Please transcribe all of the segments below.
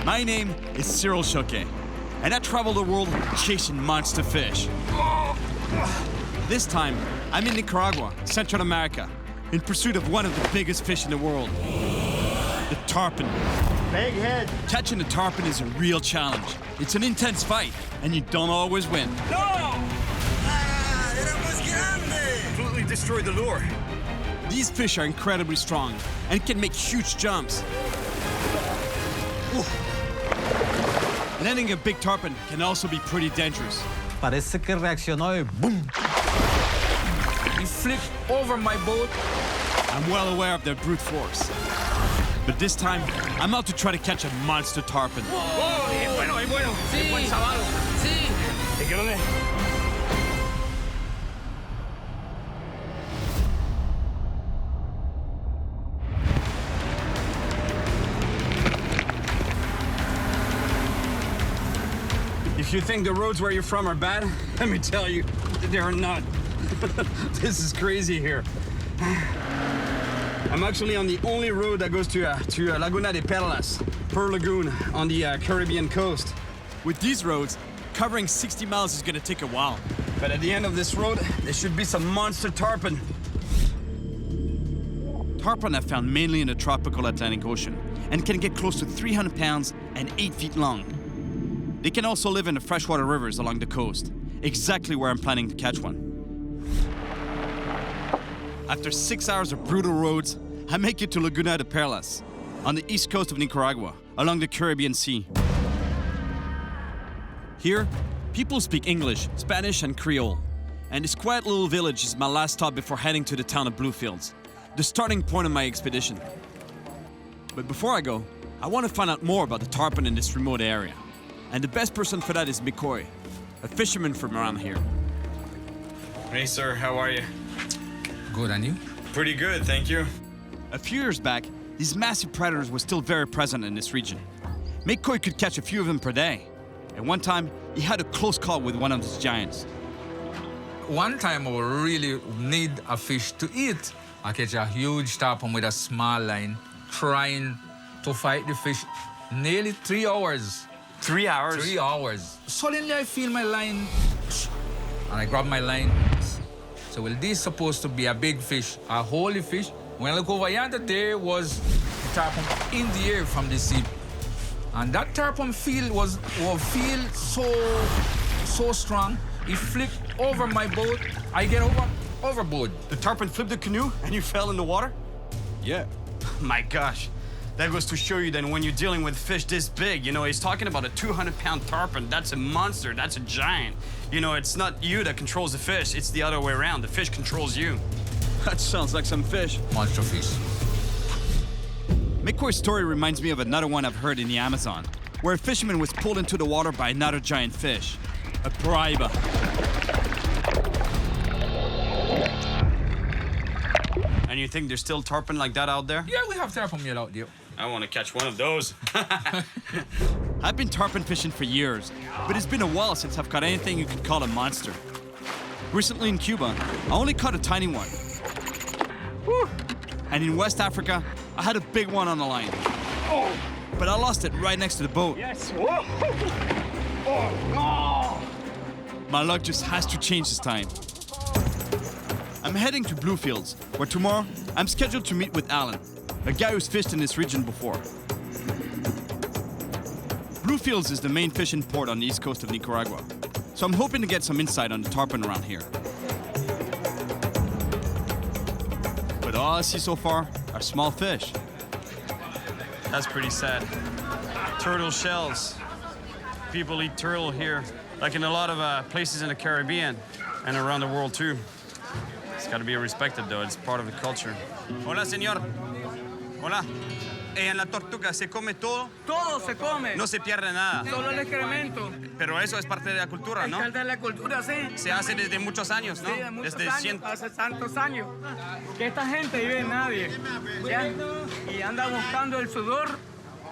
My name is Cyril Choquet, and I travel the world chasing monster fish. This time, I'm in Nicaragua, Central America, in pursuit of one of the biggest fish in the world, the tarpon. Big head. Catching a tarpon is a real challenge. It's an intense fight, and you don't always win. No! Era más grande! Completely destroyed the lure. These fish are incredibly strong and can make huge jumps. Ooh. Landing a big tarpon can also be pretty dangerous. Parece que reaccionó y boom. He flipped over my boat. I'm well aware of their brute force. But this time, I'm out to try to catch a monster tarpon. ¡Oh! ¡Es bueno, es bueno! ¡Sí! ¡Es buen sábado! ¡Sí! ¿De qué dónde? If you think the roads where you're from are bad, let me tell you, they are not. This is crazy here. I'm actually on the only road that goes to Laguna de Perlas, Pearl Lagoon, on the Caribbean coast. With these roads, covering 60 miles is gonna take a while. But at the end of this road, there should be some monster tarpon. Tarpon are found mainly in the tropical Atlantic Ocean and can get close to 300 pounds and 8 feet long. They can also live in the freshwater rivers along the coast, exactly where I'm planning to catch one. After 6 hours of brutal roads, I make it to Laguna de Perlas, on the east coast of Nicaragua, along the Caribbean Sea. Here, people speak English, Spanish, and Creole, and this quiet little village is my last stop before heading to the town of Bluefields, the starting point of my expedition. But before I go, I want to find out more about the tarpon in this remote area. And the best person for that is McCoy, a fisherman from around here. Hey, sir, how are you? Good, and you? Pretty good, thank you. A few years back, these massive predators were still very present in this region. McCoy could catch a few of them per day. And one time, he had a close call with one of these giants. One time I really need a fish to eat. I catch a huge tarpon with a small line, trying to fight the fish nearly 3 hours. 3 hours? 3 hours. Suddenly I feel my line, and I grab my line. So, well, this is supposed to be a big fish, a holy fish. When I look over yonder, there was a tarpon in the air from the sea. And that tarpon was so strong, it flipped over my boat. I get overboard. The tarpon flipped the canoe and you fell in the water? Yeah. My gosh. That goes to show you that when you're dealing with fish this big, you know, he's talking about a 200-pound tarpon. That's a monster, that's a giant. You know, it's not you that controls the fish, it's the other way around. The fish controls you. That sounds like some fish. Monster fish. McCoy's story reminds me of another one I've heard in the Amazon, where a fisherman was pulled into the water by another giant fish, a paraiba. And you think there's still tarpon like that out there? Yeah, we have tarpon meal out there. I want to catch one of those. I've been tarpon fishing for years, but it's been a while since I've caught anything you could call a monster. Recently in Cuba, I only caught a tiny one. Whew. And in West Africa, I had a big one on the line. Oh. But I lost it right next to the boat. Yes. Whoa. Oh, no. My luck just has to change this time. I'm heading to Bluefields, where tomorrow I'm scheduled to meet with Alan, a guy who's fished in this region before. Bluefields is the main fishing port on the east coast of Nicaragua, so I'm hoping to get some insight on the tarpon around here. But all I see so far are small fish. That's pretty sad. Turtle shells. People eat turtle here, like in a lot of places in the Caribbean and around the world too. It's got to be respected though, it's part of the culture. Hola, señor. Hola. En la tortuga se come todo. Todo se come. No se pierde nada. Solo el excremento. Pero eso es parte de la cultura, ¿no? Es parte de la cultura, sí. Se hace desde muchos años, ¿no? Sí, de muchos desde años, hace tantos años. Que esta gente vive en nadie. ¿Ya? Y anda buscando el sudor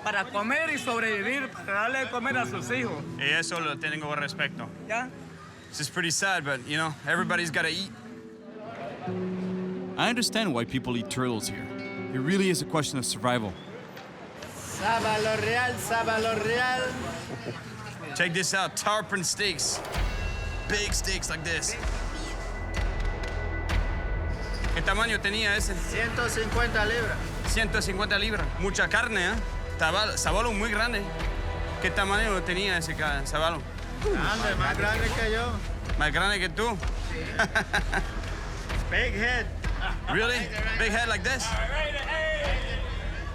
para comer y sobrevivir, para darle de comer a sus hijos. Y eso lo tengo respeto. ¿Ya? This is pretty sad, but you know, everybody's got to eat. I understand why people eat turtles here. It really is a question of survival. Sábalo real, sábalo real. Check this out, tarpon steaks. Big steaks like this. ¿Qué tamaño tenía ese? 150 libras. 150 libras. Mucha carne, ¿eh? Sabalo muy grande. ¿Qué tamaño tenía ese sabalo? Grande, más grande que yo. Más grande que tú. Big head. Really? Big head like this?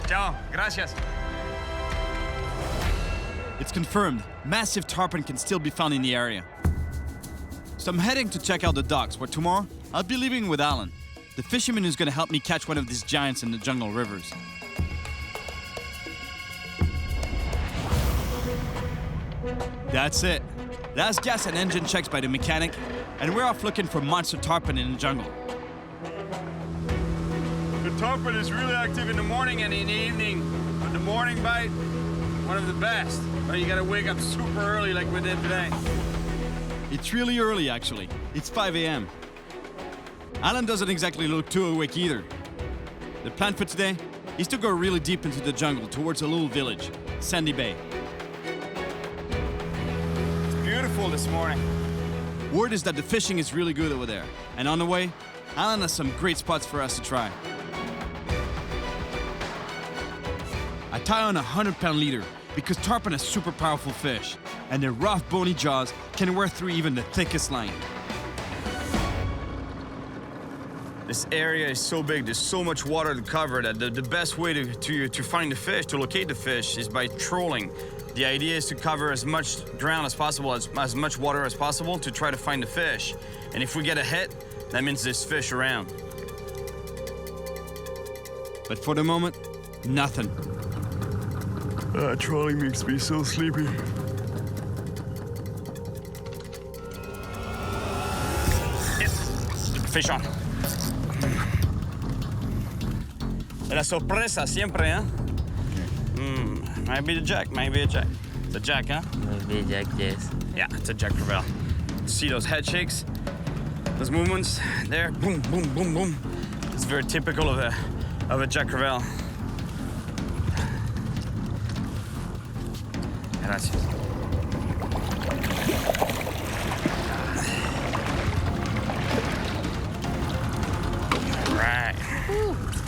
Ciao, gracias. It's confirmed, massive tarpon can still be found in the area. So I'm heading to check out the docks, where tomorrow I'll be leaving with Alan, the fisherman who's gonna help me catch one of these giants in the jungle rivers. That's it. Last gas and engine checks by the mechanic, and we're off looking for monster tarpon in the jungle. The tarpon is really active in the morning and in the evening. But the morning bite, one of the best. But you gotta wake up super early like we did today. It's really early, actually. It's 5 a.m. Alan doesn't exactly look too awake either. The plan for today is to go really deep into the jungle towards a little village, Sandy Bay. It's beautiful this morning. Word is that the fishing is really good over there. And on the way, Alan has some great spots for us to try. I tie on a 100-pound leader because tarpon are super powerful fish, and their rough, bony jaws can wear through even the thickest line. This area is so big, there's so much water to cover that the best way to find the fish, to locate the fish, is by trolling. The idea is to cover as much ground as possible, as much water as possible to try to find the fish. And if we get a hit, that means there's fish around. But for the moment, nothing. Trolling makes me so sleepy. Fish on. La sorpresa siempre, ¿eh? Might be the jack, maybe a jack. It's a jack, huh? Maybe Jack, yes. Yeah, it's a jack crevalle. See those head shakes? Those movements there? Boom, boom, boom, boom. It's very typical of a jack crevalle. Gracias. Right.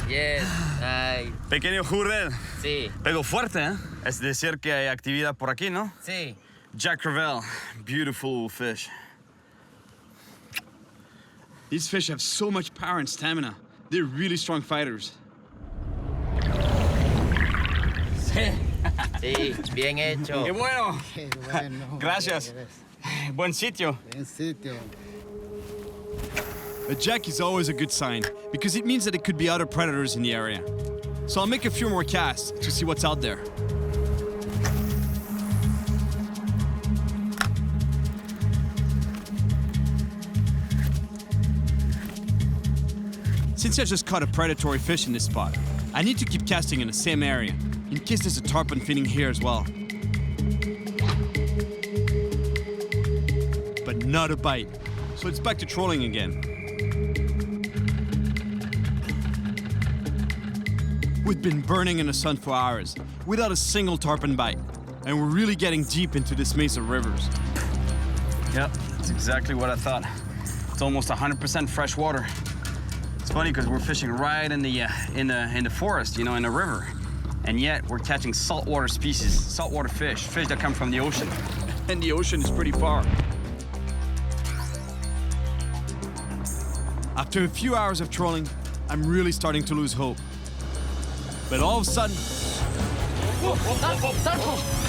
Yes, ay, Pequeño Jurel. sí, Pego fuerte, ¿eh? Es decir que hay actividad por aquí, ¿no? sí. Jack crevalle, beautiful fish. These fish have so much power and stamina. They're really strong fighters. Sí, bien hecho. ¡Qué bueno! Qué bueno. Gracias. Buen sitio. Buen sitio. A jack is always a good sign because it means that it could be other predators in the area. So I'll make a few more casts to see what's out there. Since I just caught a predatory fish in this spot, I need to keep casting in the same area in case there's a tarpon feeding here as well. But not a bite, so it's back to trolling again. We've been burning in the sun for hours without a single tarpon bite, and we're really getting deep into this maze of rivers. Yep, that's exactly what I thought. It's almost 100% fresh water. It's funny because we're fishing right in the forest, you know, in the river, and yet we're catching saltwater species, saltwater fish that come from the ocean. And the ocean is pretty far. After a few hours of trolling, I'm really starting to lose hope. But all of a sudden, ¡Tarpo!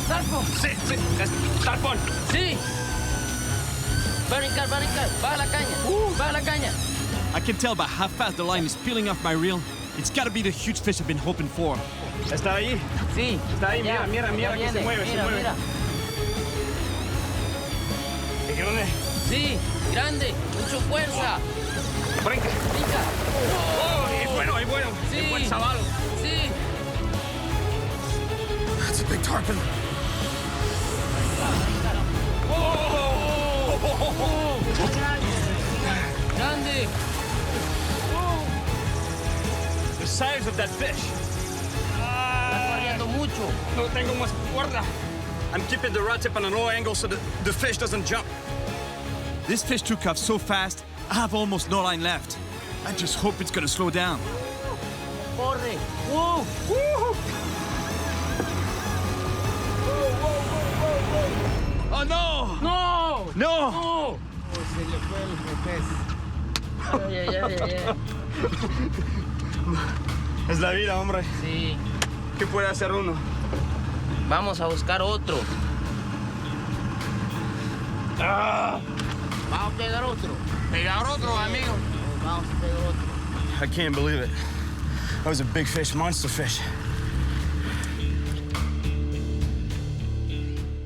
¡Tarpo! Sí, tarpon. ¡Sí! Va a brincar, va a brincar. Baja la caña. Baja la caña. I can tell by how fast the line is peeling off my reel. It's gotta be the huge fish I've been hoping for. ¿Está ahí? Sí. Está ahí, Ya, mira, ya que se viene. mueve, se Mira, mueve. mira. ¿Y dónde? Sí, grande. Mucho fuerza. Brinca. Brinca. Oh, es bueno. Sí. Es buen sabalo. Sí. That's a big tarpon. Grande. The size of that fish. Está corriendo mucho. No tengo más cuerda. I'm keeping the rod tip on a low angle so the fish doesn't jump. This fish took off so fast, I have almost no line left. I just hope it's gonna slow down. Corre. Woo. Oh no! ¡No! No! ¡No! Se le fue el pez. Ay. Es la vida, hombre. Sí. ¿Qué puede hacer uno? Vamos a buscar otro. Vamos a pegar otro. Pegar otro, amigo. Vamos a pegar otro. I can't believe it. That was a big fish, monster fish.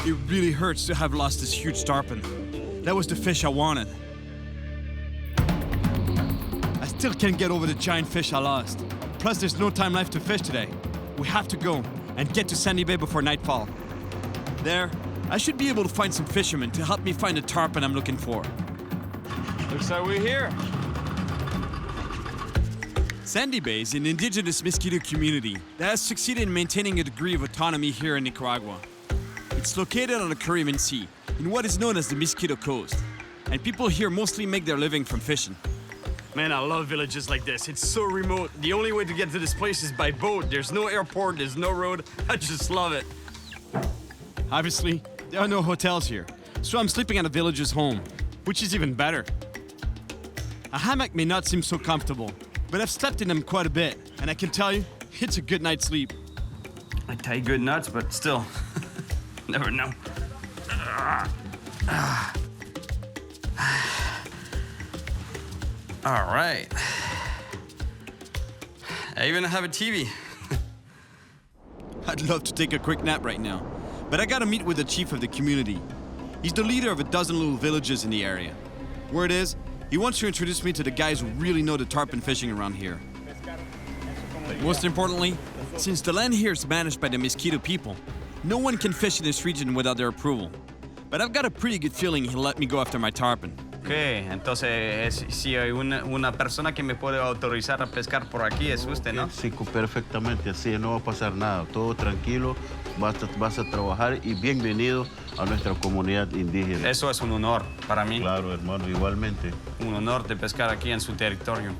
It really hurts to have lost this huge tarpon. That was the fish I wanted. I still can't get over the giant fish I lost. Plus, there's no time left to fish today. We have to go and get to Sandy Bay before nightfall. There, I should be able to find some fishermen to help me find the tarpon I'm looking for. Looks like we're here. Sandy Bay is an indigenous mosquito community that has succeeded in maintaining a degree of autonomy here in Nicaragua. It's located on the Caribbean Sea, in what is known as the Mosquito Coast, and people here mostly make their living from fishing. Man, I love villages like this. It's so remote. The only way to get to this place is by boat. There's no airport, there's no road. I just love it. Obviously, there are no hotels here, so I'm sleeping at a village's home, which is even better. A hammock may not seem so comfortable, but I've slept in them quite a bit, and I can tell you, it's a good night's sleep. I tie good nuts, but still, never know. All right. I even have a TV. I'd love to take a quick nap right now, but I gotta meet with the chief of the community. He's the leader of a dozen little villages in the area. Word is, he wants to introduce me to the guys who really know the tarpon fishing around here. But most importantly, since the land here is managed by the Mosquito people, no one can fish in this region without their approval. But I've got a pretty good feeling he'll let me go after my tarpon. Ok, entonces si hay una persona que me puede autorizar a pescar por aquí es usted, ¿no? Sí, perfectamente, así no va a pasar nada, todo tranquilo, vas a trabajar y bienvenido a nuestra comunidad indígena. Eso es un honor para mí. Claro, hermano, igualmente. Un honor de pescar aquí en su territorio.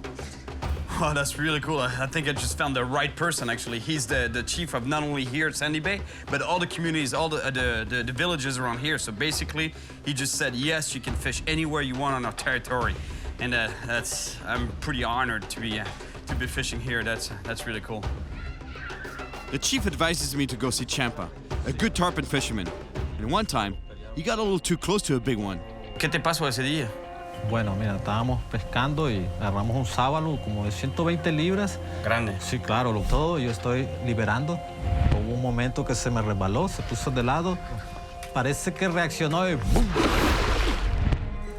Oh, that's really cool. I think I just found the right person, actually. He's the chief of not only here at Sandy Bay, but all the communities, all the villages around here. So basically, he just said, yes, you can fish anywhere you want on our territory. And I'm pretty honored to be fishing here. That's really cool. The chief advises me to go see Champa, a good tarpon fisherman. And one time, he got a little too close to a big one. ¿Qué te pasó ese día? Bueno, mira, estábamos pescando y agarramos un sábalo como de 120 libras. Grande. Sí, claro, todo yo estoy liberando. Hubo un momento que se me resbaló, se puso de lado. Parece que reaccionó y ¡bum!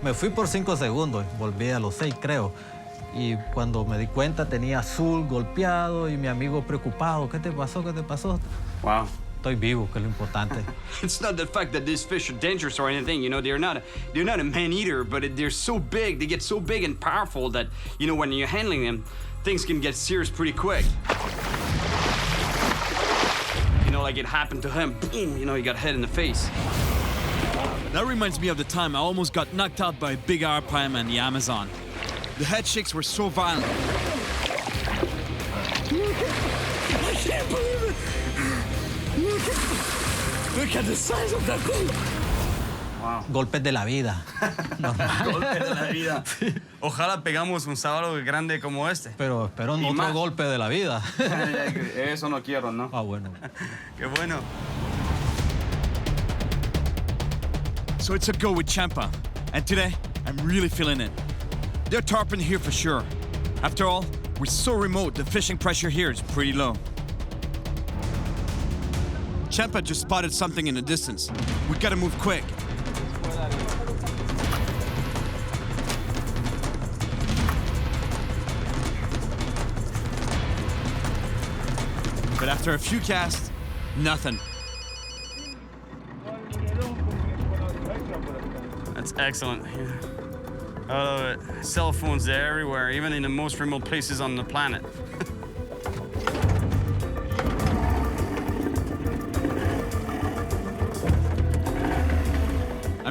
Me fui por 5 segundos, volví a los 6, creo. Y cuando me di cuenta tenía azul golpeado y mi amigo preocupado. ¿Qué te pasó? ¿Qué te pasó? Wow. Estoy vivo, que es lo importante. It's not the fact that these fish are dangerous or anything, you know, they're not a man-eater, but they're so big, they get so big and powerful that, you know, when you're handling them, things can get serious pretty quick. You know, like it happened to him, boom, you know, he got hit in the face. That reminds me of the time I almost got knocked out by a big arapaima in the Amazon. The head shakes were so violent. I can't believe it! Look at the size of that thing! Wow. Golpes de la vida. Golpes de la vida. Ojalá pegamos un sábalo grande como este. Pero espero otro más. golpe de la vida. Eso no quiero, ¿no? Ah, bueno. Qué bueno. So it's a go with Champa. And today, I'm really feeling it. They're tarpon here for sure. After all, we're so remote, the fishing pressure here is pretty low. Champa just spotted something in the distance. We gotta move quick. But after a few casts, nothing. That's excellent. I love it. Cell phones, they're everywhere, even in the most remote places on the planet.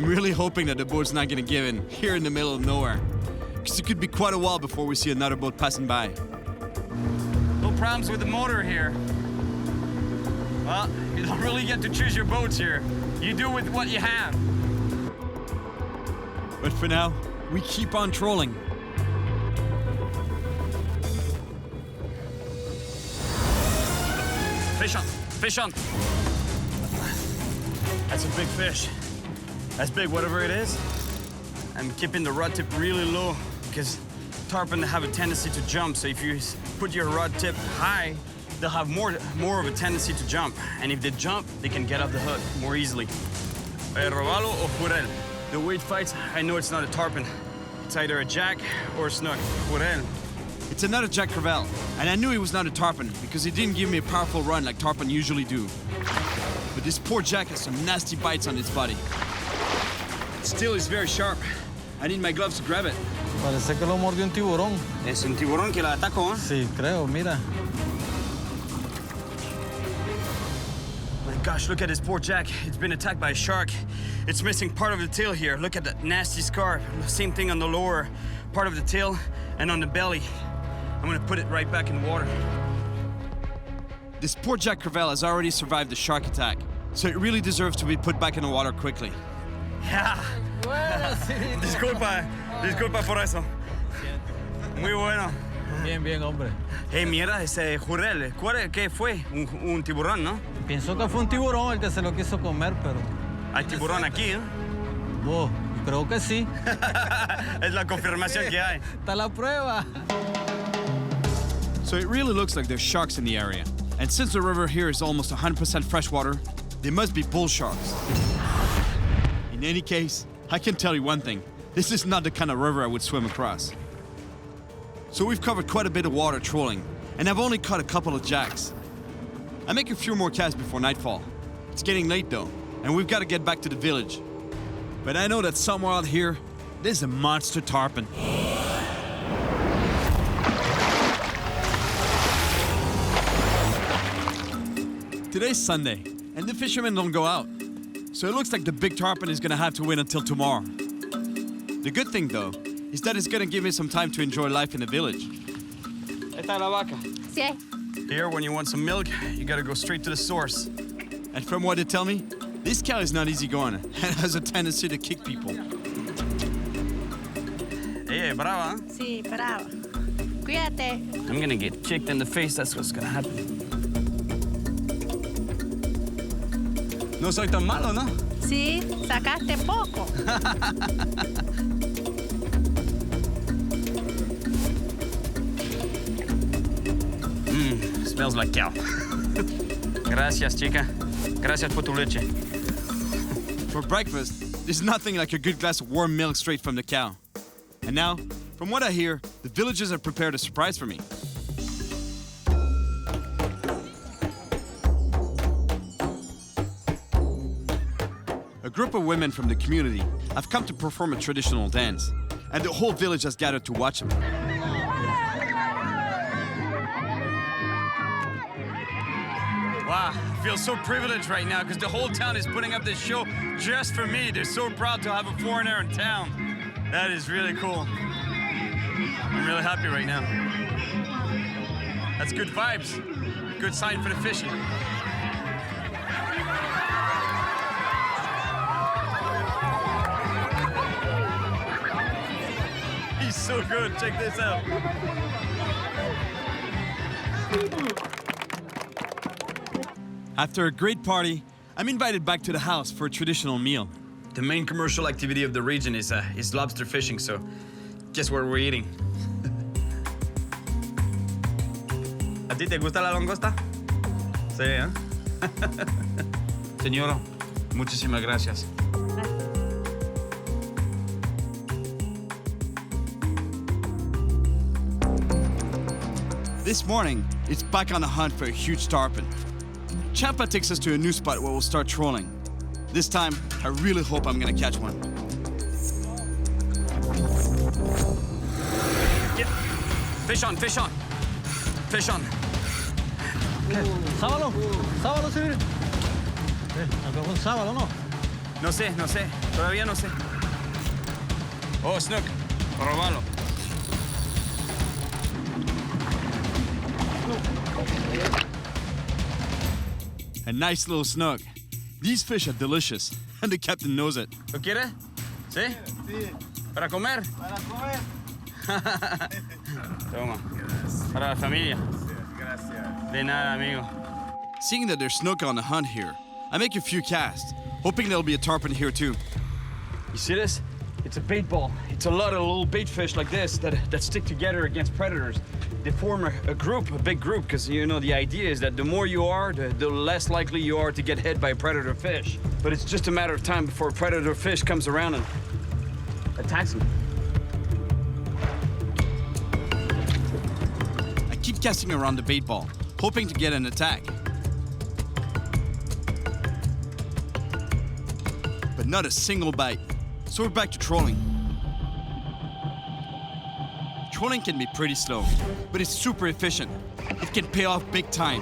I'm really hoping that the boat's not gonna give in here in the middle of nowhere, because it could be quite a while before we see another boat passing by. No problems with the motor here. Well, you don't really get to choose your boats here. You do with what you have. But for now, we keep on trolling. Fish on, fish on. That's a big fish. That's big, whatever it is. I'm keeping the rod tip really low because tarpon have a tendency to jump. So if you put your rod tip high, they'll have more of a tendency to jump. And if they jump, they can get off the hook more easily. Robalo or jurel. The way it fights, I know it's not a tarpon. It's either a jack or a snook. Jurel. It's another Jack Crevalle, and I knew he was not a tarpon because he didn't give me a powerful run like tarpon usually do. But this poor Jack has some nasty bites on its body. Still, it's very sharp. I need my gloves to grab it. Parece que lo mordió un tiburón. Es un tiburón que la atacó, ¿eh? Sí, creo, mira. My gosh, look at this poor Jack. It's been attacked by a shark. It's missing part of the tail here. Look at that nasty scar. Same thing on the lower part of the tail and on the belly. I'm gonna put it right back in the water. This poor Jack Crevalle has already survived the shark attack, so it really deserves to be put back in the water quickly. Yeah. Disculpa por eso. Muy bueno. Bien, bien, hombre. Hey, mira, ese jurel. ¿Qué fue? Un tiburón, ¿no? Pienso que fue un tiburón el que se lo quiso comer, pero... Hay tiburón aquí, ¿eh? Oh, creo que sí. Es la confirmación que hay. Está la prueba. So it really looks like there's sharks in the area. And since the river here is almost 100% freshwater, they must be bull sharks. In any case, I can tell you one thing. This is not the kind of river I would swim across. So we've covered quite a bit of water trolling, and I've only caught a couple of jacks. I make a few more casts before nightfall. It's getting late though, and we've got to get back to the village. But I know that somewhere out here, there's a monster tarpon. Today's Sunday, and the fishermen don't go out. So it looks like the big tarpon is gonna have to wait until tomorrow. The good thing though, is that it's gonna give me some time to enjoy life in the village. Esta es la vaca. Sí. Here, when you want some milk, you gotta go straight to the source. And from what they tell me, this cow is not easy going and has a tendency to kick people. Hey, brava. Sí, bravo. Cuídate. I'm gonna get kicked in the face, that's what's gonna happen. No soy tan malo, ¿no? Sí, sacaste poco. Smells like cow. Gracias, chica. Gracias por tu leche. For breakfast, there's nothing like a good glass of warm milk straight from the cow. And now, from what I hear, the villagers have prepared a surprise for me. A group of women from the community have come to perform a traditional dance, and the whole village has gathered to watch them. Wow, I feel so privileged right now because the whole town is putting up this show just for me. They're so proud to have a foreigner in town. That is really cool. I'm really happy right now. That's good vibes. Good sign for the fishing. He's so good. Check this out. After a great party, I'm invited back to the house for a traditional meal. The main commercial activity of the region is lobster fishing, so guess what we're eating? ¿A ti te gusta la langosta? Sí, ¿eh? Señora, muchísimas gracias. This morning, it's back on the hunt for a huge tarpon. Champa takes us to a new spot where we'll start trolling. This time, I really hope I'm gonna catch one. Get. Fish on, fish on. Fish on. ¿Qué? ¿Sábalo? ¿Sábalo, sí? Algo con sábalo, ¿no? No sé. Todavía no sé. Oh, snook. Robalo. A nice little snook. These fish are delicious, and the captain knows it. ¿Lo quiere? ¿Sí? Sí, ¿Para comer? para comer. Toma. Para la familia. Gracias. De nada, amigo. Seeing that there's snook on the hunt here, I make a few casts, hoping there'll be a tarpon here too. You see this? It's a bait ball. It's a lot of little bait fish like this that stick together against predators. They form a group, a big group, because you know the idea is that the more you are, the less likely you are to get hit by a predator fish. But it's just a matter of time before a predator fish comes around and attacks them. I keep casting around the bait ball, hoping to get an attack. But not a single bite. So we're back to trolling. Trolling can be pretty slow, but it's super efficient. It can pay off big time.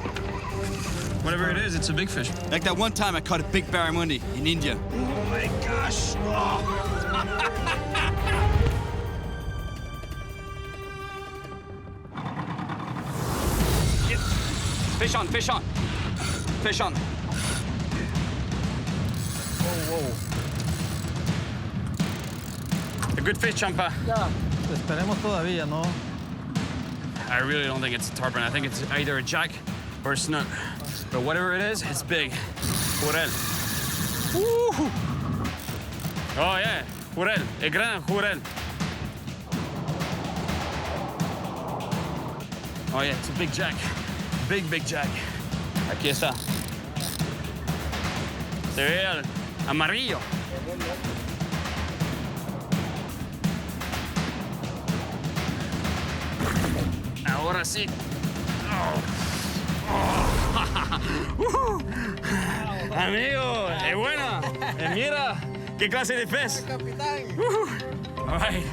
Whatever it is, it's a big fish. Like that one time I caught a big barramundi in India. Oh my gosh! Fish on, fish on. Fish on. Whoa. A good fish, Champa. Ya, esperemos todavía, ¿no? I really don't think it's a tarpon. I think it's either a jack or a snook. But whatever it is, it's big. Jurel. Woo! Oh yeah, jurel. El gran jurel. Oh yeah, it's a big jack. Big jack. Aquí está. Se ve el amarillo. Ahora sí. Amigo, es buena. Mira, qué clase de pez. All right,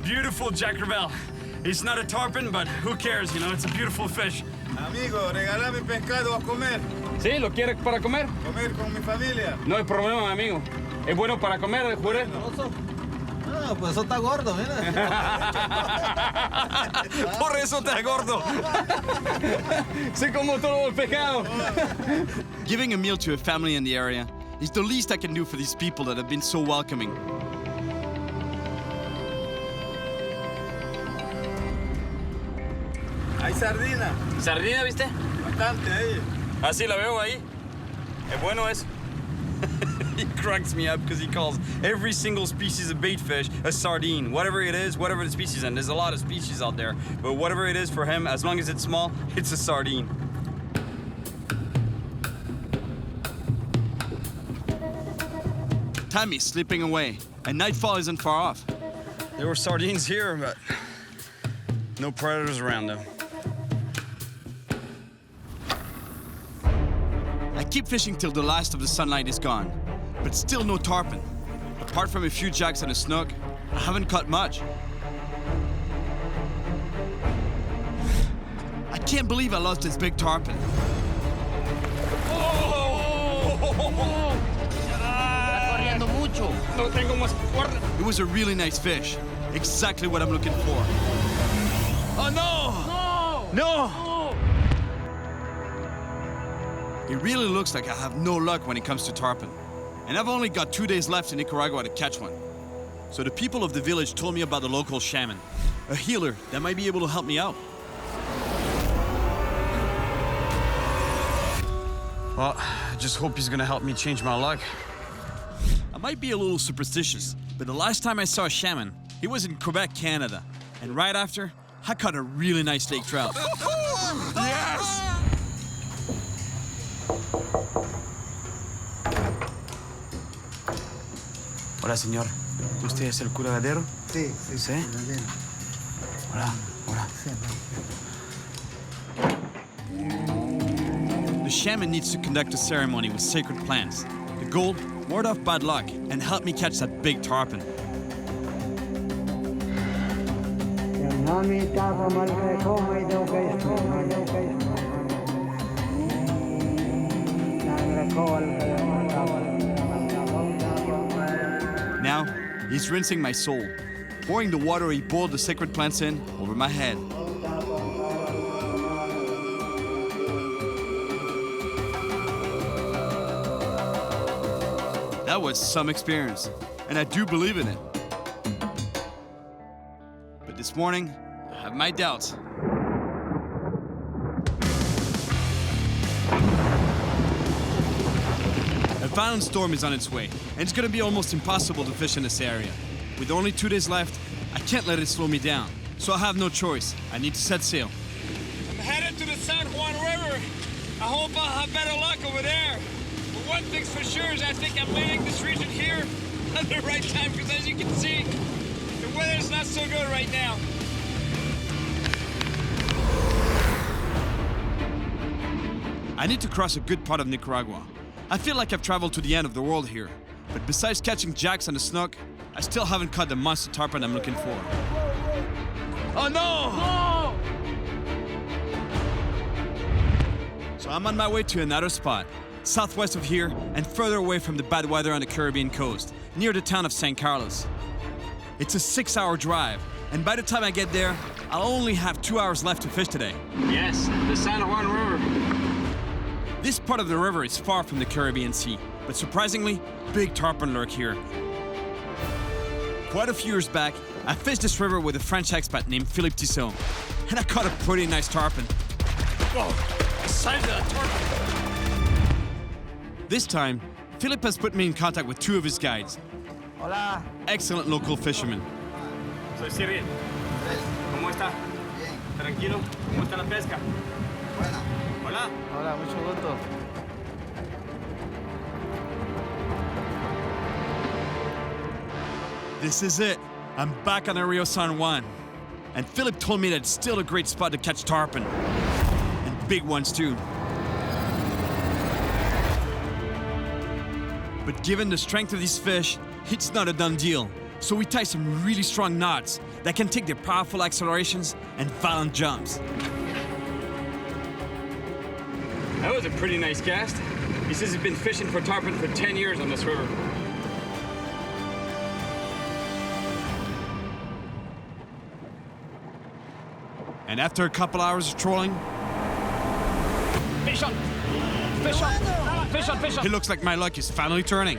beautiful jackerbell. It's not a tarpon, but who cares? You know, it's a beautiful fish. Amigo, regálame pescado a comer. ¿Sí? ¿Lo quiere para comer? Comer con mi familia. No hay problema, amigo. Es bueno para comer, juré. Ah, pues eso está gordo, mira. Por eso te gordo. Sé como todo el pescado. Giving a meal to a family in the area is the least I can do for these people that have been so welcoming. Hay sardina. ¿Sardina, viste? Bastante ahí. Así la veo ahí. Es bueno eso. He cracks me up because he calls every single species of bait fish a sardine. Whatever it is, whatever the species, and there's a lot of species out there, but whatever it is for him, as long as it's small, it's a sardine. Time is slipping away, and nightfall isn't far off. There were sardines here, but no predators around them. I keep fishing till the last of the sunlight is gone, but still no tarpon. Apart from a few jacks and a snook, I haven't caught much. I can't believe I lost this big tarpon. Está corriendo mucho. No tengo más cuerda. It was a really nice fish, exactly what I'm looking for. Oh no! No! It really looks like I have no luck when it comes to tarpon. And I've only got 2 days left in Nicaragua to catch one. So the people of the village told me about the local shaman, a healer that might be able to help me out. Well, I just hope he's gonna help me change my luck. I might be a little superstitious, but the last time I saw a shaman, he was in Quebec, Canada. And right after, I caught a really nice lake trout. Yes! Hola, señor. ¿Usted es el cura Gadero? Sí, ¿Sí? Hola, hola. The shaman needs to conduct a ceremony with sacred plants. The goal, ward off bad luck and help me catch that big tarpon. He's rinsing my soul, pouring the water he boiled the sacred plants in over my head. That was some experience, and I do believe in it. But this morning, I have my doubts. A violent storm is on its way, and it's gonna be almost impossible to fish in this area. With only 2 days left, I can't let it slow me down, so I have no choice. I need to set sail. I'm headed to the San Juan River. I hope I'll have better luck over there. But one thing's for sure is I think I'm leaving this region here at the right time, because as you can see, the weather's not so good right now. I need to cross a good part of Nicaragua. I feel like I've traveled to the end of the world here, but besides catching jacks and a snook, I still haven't caught the monster tarpon I'm looking for. Oh no! So I'm on my way to another spot, southwest of here and further away from the bad weather on the Caribbean coast, near the town of San Carlos. It's a 6-hour drive, and by the time I get there, I'll only have 2 hours left to fish today. Yes, the San Juan River. This part of the river is far from the Caribbean Sea, but surprisingly, big tarpon lurk here. Quite a few years back, I fished this river with a French expat named Philippe Tissot, and I caught a pretty nice tarpon. Whoa, the size of that tarpon. This time, Philippe has put me in contact with 2 of his guides. Hola. Excellent local fishermen. Soy Cyril. ¿Cómo está? Bien. Tranquilo. ¿Cómo está la pesca? Buena. Hola. Hola, mucho gusto. This is it. I'm back on the Rio San Juan. And Philip told me that it's still a great spot to catch tarpon. And big ones too. But given the strength of these fish, it's not a done deal. So we tie some really strong knots that can take their powerful accelerations and violent jumps. That was a pretty nice cast. He says he's been fishing for tarpon for 10 years on this river. And after a couple hours of trolling, Fish on! Fish on! Fish on! Fish on! it looks like my luck is finally turning.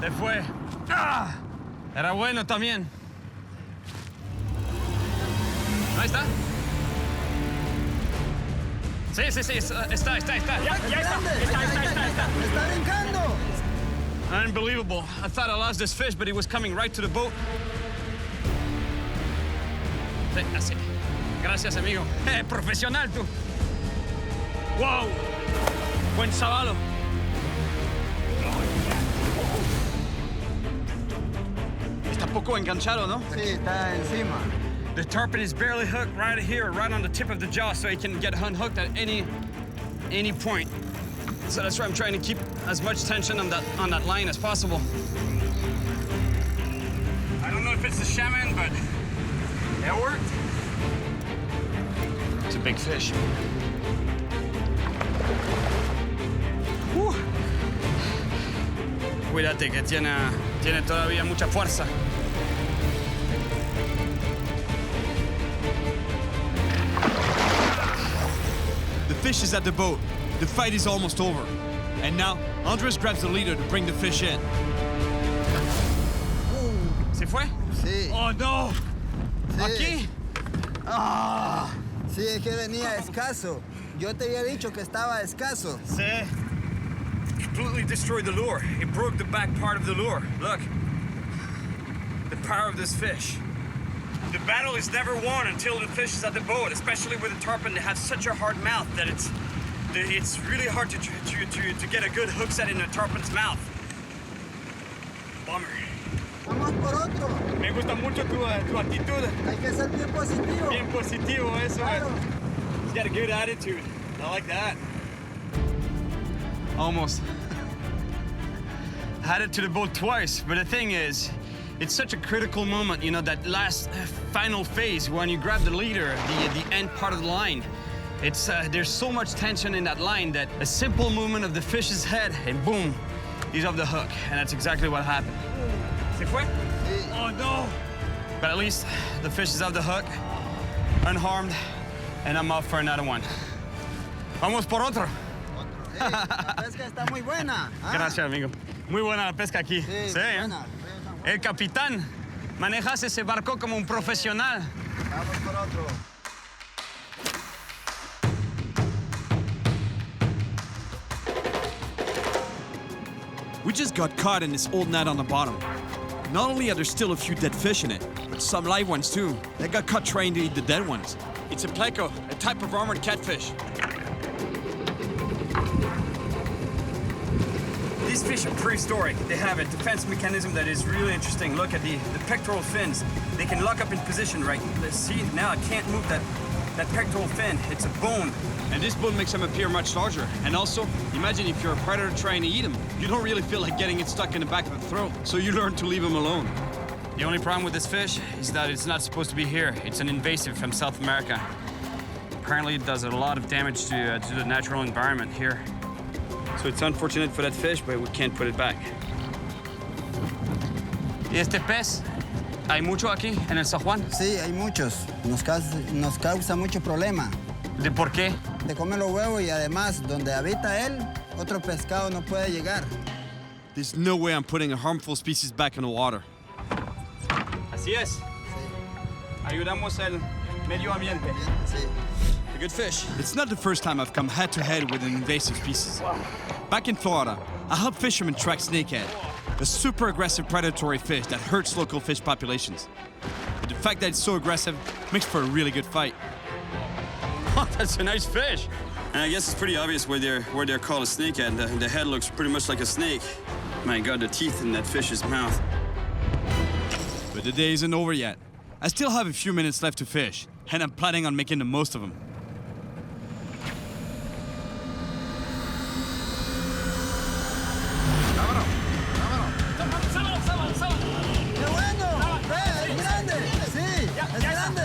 Se fue. Ah, era bueno también. Ahí está. Sí, sí, sí, está. Ya está. ¡Está brincando! Unbelievable. I thought I lost this fish, but he was coming right to the boat. Sí, así. Gracias, amigo. Profesional, tú. Wow. Buen sabalo. Está poco enganchado, ¿no? Sí, está encima. The tarpon is barely hooked right here, right on the tip of the jaw, so he can get unhooked at any point. So that's why I'm trying to keep as much tension on that line as possible. I don't know if it's the shaman, but it worked. It's a big fish. Cuídate que tiene todavía mucha fuerza. The fish is at the boat. The fight is almost over. And now, Andres grabs the leader to bring the fish in. ¿Se fue? Sí. Oh, no. Sí. ¿Aquí? Ah, sí, es que venía escaso. Yo te había dicho que estaba escaso. Sí. Completely destroyed the lure. It broke the back part of the lure. Look. The power of this fish. The battle is never won until the fish is at the boat, especially with a tarpon. They have such a hard mouth that it's really hard to get a good hook set in a tarpon's mouth. Bummer. Vamos por otro. Me gusta mucho tu actitud. Hay que ser bien positivo. Bien positivo, eso. Claro. He's got a good attitude. I like that. Almost. Had it to the boat twice, but the thing is, it's such a critical moment, you know, that last final phase when you grab the leader, the end part of the line. It's there's so much tension in that line that a simple movement of the fish's head and boom, he's off the hook, and that's exactly what happened. Se fue? Sí. Oh no! But at least the fish is off the hook, unharmed, and I'm off for another one. Vamos por otro. Hey, la pesca está muy buena. ¿Ah? Gracias, amigo. Muy buena la pesca aquí. Sí, Sí, ¿eh? buena. El capitán, manejas ese barco como un profesional. Vamos por otro. We just got caught in this old net on the bottom. Not only are there still a few dead fish in it, but some live ones too. They got caught trying to eat the dead ones. It's a pleco, a type of armored catfish. These fish are prehistoric. They have a defense mechanism that is really interesting. Look at the pectoral fins. They can lock up in position, right? Let's see, now I can't move that pectoral fin. It's a bone. And this bone makes them appear much larger. And also, imagine if you're a predator trying to eat them. You don't really feel like getting it stuck in the back of the throat, so you learn to leave them alone. The only problem with this fish is that it's not supposed to be here. It's an invasive from South America. Apparently it does a lot of damage to the natural environment here. So it's unfortunate for that fish, but we can't put it back. ¿Y este pez? ¿Hay mucho aquí en el San Juan? Sí, hay muchos. Nos causa mucho problema. ¿De por qué? Te come los huevos y además, donde habita él, otro pescado no puede llegar. There's no way I'm putting a harmful species back in the water. Así es. Ayudamos el medio ambiente. Sí. A good fish. It's not the first time I've come head-to-head with an invasive species. Back in Florida, I helped fishermen track snakehead, a super aggressive predatory fish that hurts local fish populations. But the fact that it's so aggressive makes for a really good fight. Oh, that's a nice fish. And I guess it's pretty obvious where they're called a snakehead. The head looks pretty much like a snake. My God, the teeth in that fish's mouth. But the day isn't over yet. I still have a few minutes left to fish, and I'm planning on making the most of them. ¡Qué bueno! ¡Es grande! ¡Sí! ¡Es grande!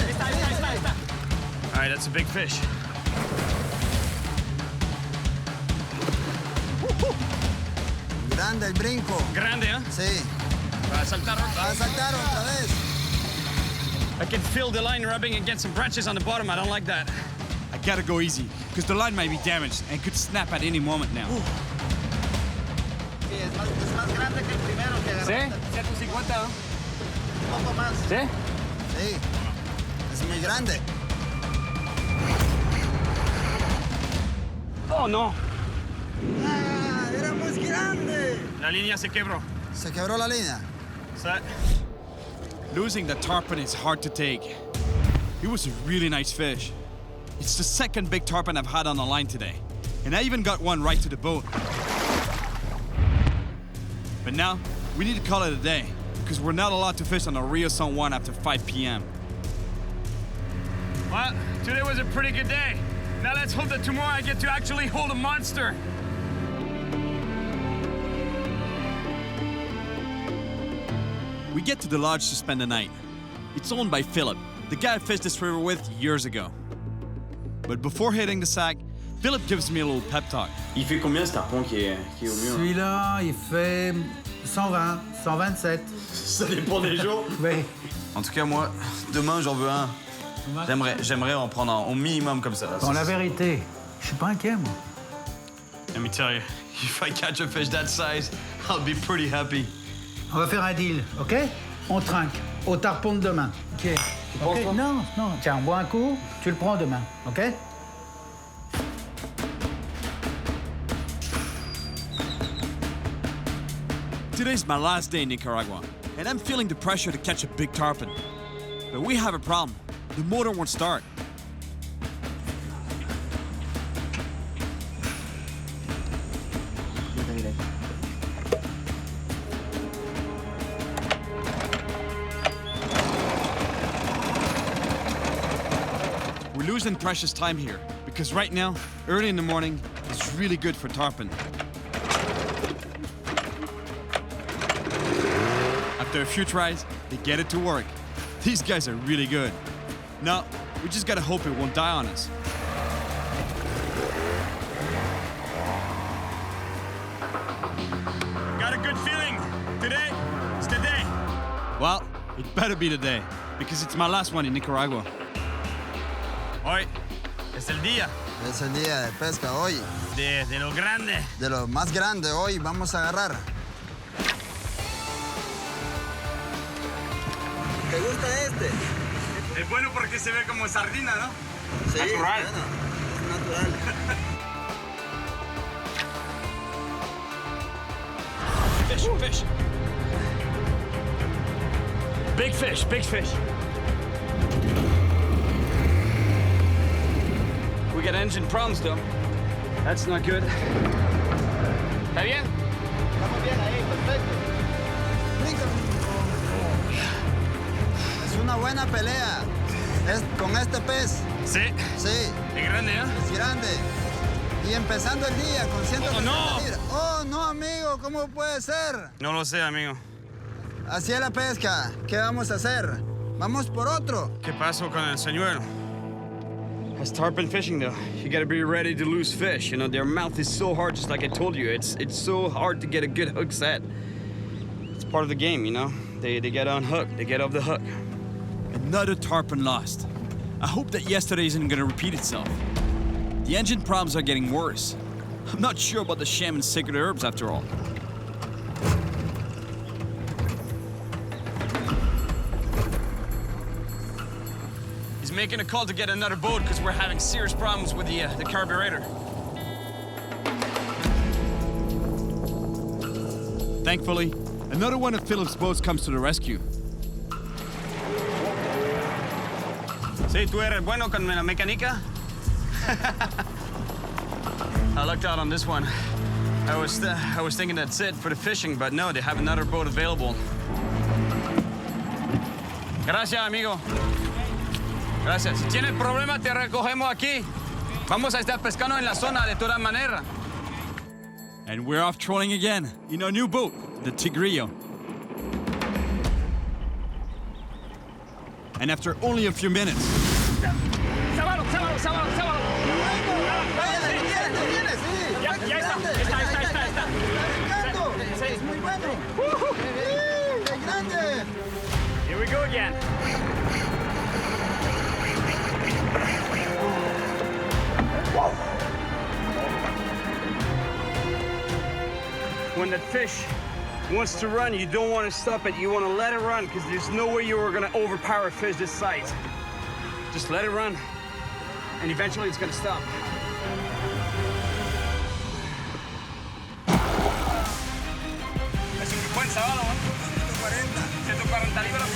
All right, that's a big fish. Grande el brinco. Grande, ¿eh? Sí. Va a saltar. Va a saltar otra vez. I can feel the line rubbing against some branches on the bottom. I don't like that. I gotta go easy, because the line might be damaged and could snap at any moment now. Sí, es más grande que el primero que agarraste. ¿Sí? 150, ¿no? Un poco más. ¿Sí? Sí. Es muy grande. Oh, no. ¡Ah! ¡Era muy grande! La línea se quebró. Se quebró la línea. Set. Losing the tarpon is hard to take. It was a really nice fish. It's the second big tarpon I've had on the line today. And I even got one right to the boat. But now, we need to call it a day, because we're not allowed to fish on the Rio San Juan after 5 p.m. Well, today was a pretty good day. Now let's hope that tomorrow I get to actually hold a monster. We get to the lodge to spend the night. It's owned by Philip, the guy I fished this river with years ago. But before hitting the sack, Philip gives me a little pep talk. Il fait combien ce tarpon qui est au mur? Celui-là, il fait 120, 127. Ça dépend des jours. Oui. En tout cas, moi, demain, j'en veux un. J'aimerais en prendre un au minimum comme ça. Dans la vérité, je suis pas inquiet, moi. Let me tell you, if I catch a fish that size, I'll be pretty happy. On va faire un deal, OK? On trinque au tarpon de demain. OK. penses, toi? Non, non. Tiens, bois un coup, tu le prends demain, OK? Today's my last day in Nicaragua, and I'm feeling the pressure to catch a big tarpon. But we have a problem. The motor won't start. We're losing precious time here, because right now, early in the morning, is really good for tarpon. After a few tries, they get it to work. These guys are really good. Now, we just gotta hope it won't die on us. Got a good feeling. Today, it's the day. Well, it better be today, because it's my last one in Nicaragua. Hoy es el día Es el día de pesca hoy. de lo grande. De lo más grande hoy vamos a agarrar. ¿Te gusta este? Es bueno porque se ve como sardina, ¿no? Sí, Natural. bueno, es natural. Fish, fish. Big fish, big fish. We got engine problems though. That's not good. ¿Está bien? Estamos bien ahí, perfecto. Es una buena pelea. Es con este pez. Sí. Sí, Es grande, ¿no? es grande. Y empezando el día con 130 no! libras. Oh, no, amigo, ¿cómo puede ser? No lo sé, amigo. Así es la pesca. ¿Qué vamos a hacer? Vamos por otro. ¿Qué pasó con el señuelo? That's tarpon fishing though. You gotta be ready to lose fish. You know, their mouth is so hard, just like I told you. It's so hard to get a good hook set. It's part of the game, you know? They get unhooked, they get off the hook. Another tarpon lost. I hope that yesterday isn't gonna repeat itself. The engine problems are getting worse. I'm not sure about the shaman's sacred herbs after all. He's making a call to get another boat because we're having serious problems with the carburetor. Thankfully, another one of Philip's boats comes to the rescue. Sí, tú eres bueno con la mecánica. I lucked out on this one. I was thinking that's it for the fishing, but no, they have another boat available. Gracias, amigo. Gracias. Si tienes problema, te recogemos aquí. Vamos a estar pescando en la zona de todas maneras. And we're off trolling again in our new boat, the Tigrillo. And after only a few minutes, ¡Sábalo! Ya está. Es muy bueno. ¡Qué grande! Here we go again. When that fish wants to run, you don't want to stop it. You want to let it run because there's no way you are going to overpower a fish this size. Just let it run, and eventually it's going to stop. Es un buen sábado, ¿no? 140 libras.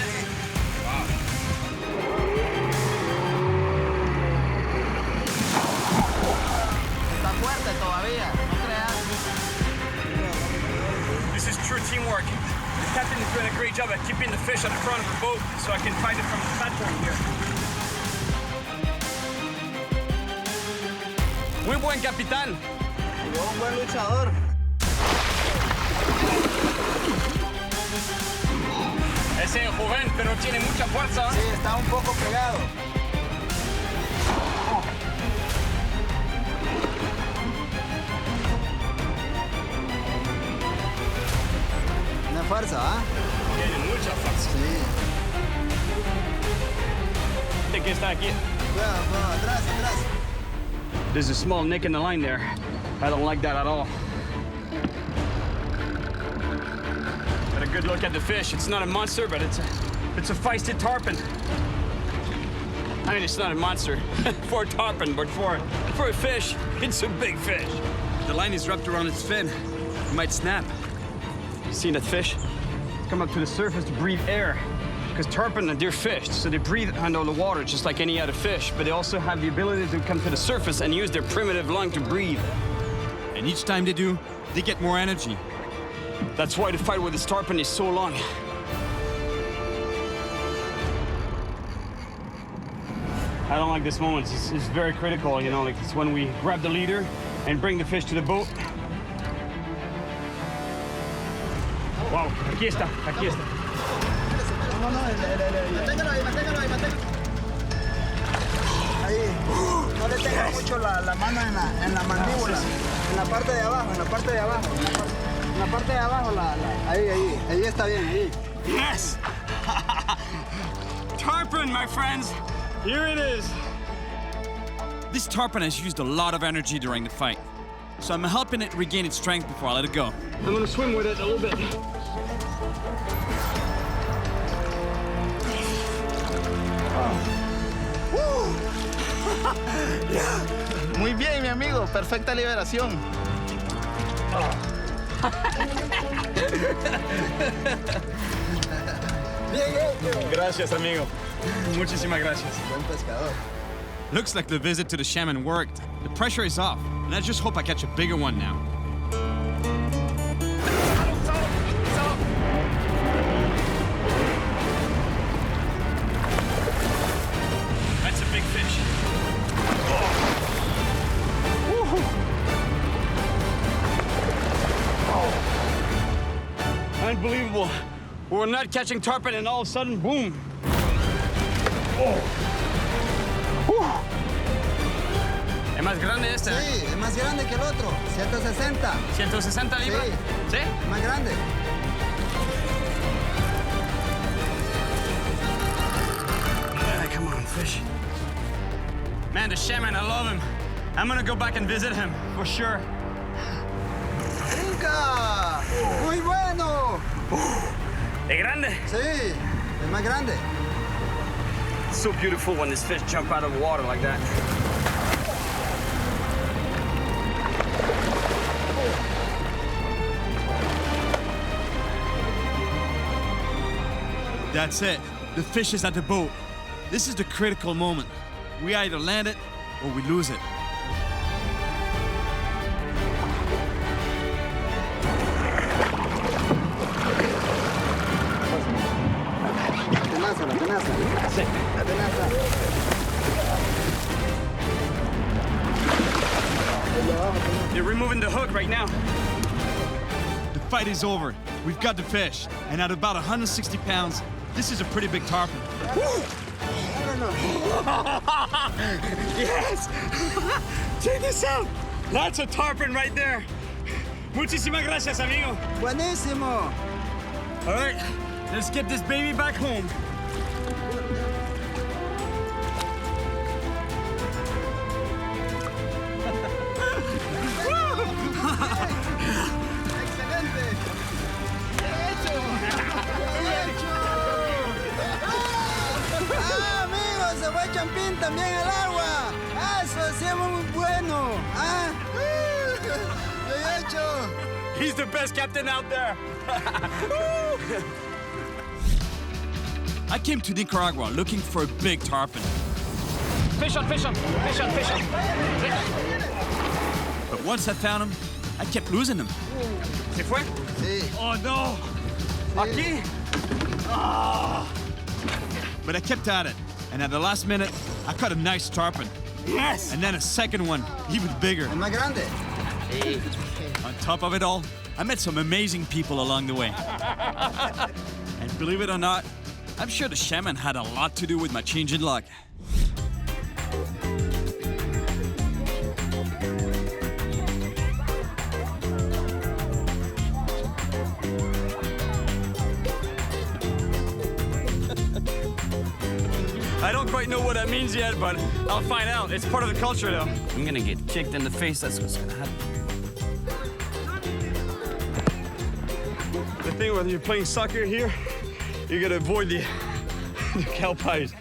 Está fuerte todavía, no creas. This is true teamwork. The captain is doing a great job at keeping the fish at the front of the boat so I can find it from the platform here. Muy buen capitán. Yo, un buen luchador. Ese joven, pero tiene mucha fuerza. Sí, está un poco pegado. Tiene fuerza, ¿ah? Tiene mucha fuerza. Sí. ¿De qué está aquí? Cuidado, atrás. There's a small nick in the line there. I don't like that at all. Got a good look at the fish. It's not a monster, but it's a feisty tarpon. I mean, it's not a monster for a tarpon, but for a fish, it's a big fish. the line is wrapped around its fin. It might snap. Seen that fish? Come up to the surface to breathe air. Because tarpon, they're fish, so they breathe under the water just like any other fish, but they also have the ability to come to the surface and use their primitive lung to breathe. And each time they do, they get more energy. That's why the fight with this tarpon is so long. I don't like this moment. It's very critical, you know, like it's when we grab the leader and bring the fish to the boat. Wow, aquí está. Manténgalo ahí. Ahí. No le tenga mucho la mano en la mandíbula. En la parte de abajo. Ahí está bien, ahí. Yes! Tarpon, my friends. Here it is. This tarpon has used a lot of energy during the fight, so I'm helping it regain its strength before I let it go. I'm gonna swim with it a little bit. Muy bien, mi amigo. Perfecta liberación. Gracias, amigo. Muchísimas gracias. Buen pescador. Looks like the visit to the shaman worked. The pressure is off, and I just hope I catch a bigger one now. That's a big fish. Unbelievable. We're not catching tarpon and all of a sudden, boom. ¿Es más grande este? Sí, es más grande que el otro. 160. 160 libras. Sí. ¿Sí? Es más grande. Come on, fish. Man, the shaman, I love him. I'm gonna go back and visit him, for sure. ¡Brinca! ¡Muy bueno! ¿Es grande? Sí, es más grande. It's so beautiful when this fish jump out of the water like that. That's it. The fish is at the boat. This is the critical moment. We either land it or we lose it. La tenaza. Sí. La tenaza. They're removing the hook right now. The fight is over. We've got the fish. And at about 160 pounds, this is a pretty big tarpon. Yes! Check this out! That's a tarpon right there. Muchísimas gracias, amigo. Buenísimo. All right, let's get this baby back home. Excelente. Bien hecho. Bien hecho. Ah, amigo, se fue Champín también al agua. Ah, eso sí es muy bueno. Ah, bien hecho. He's the best captain out there. I came to Nicaragua looking for a big tarpon. Fish on, fish on, fish on, fish on. But once I found him, I kept losing him. ¿Se fue? Sí. Oh no! Aquí? But I kept at it. And at the last minute, I caught a nice tarpon. Yes! And then a second one, even bigger. Es más grande. On top of it all, I met some amazing people along the way. And believe it or not, I'm sure the shaman had a lot to do with my change in luck. I don't quite know what that means yet, but I'll find out. It's part of the culture, though. I'm gonna get kicked in the face. That's what's gonna happen. The thing whether you're playing soccer here, you gotta avoid the cow pies.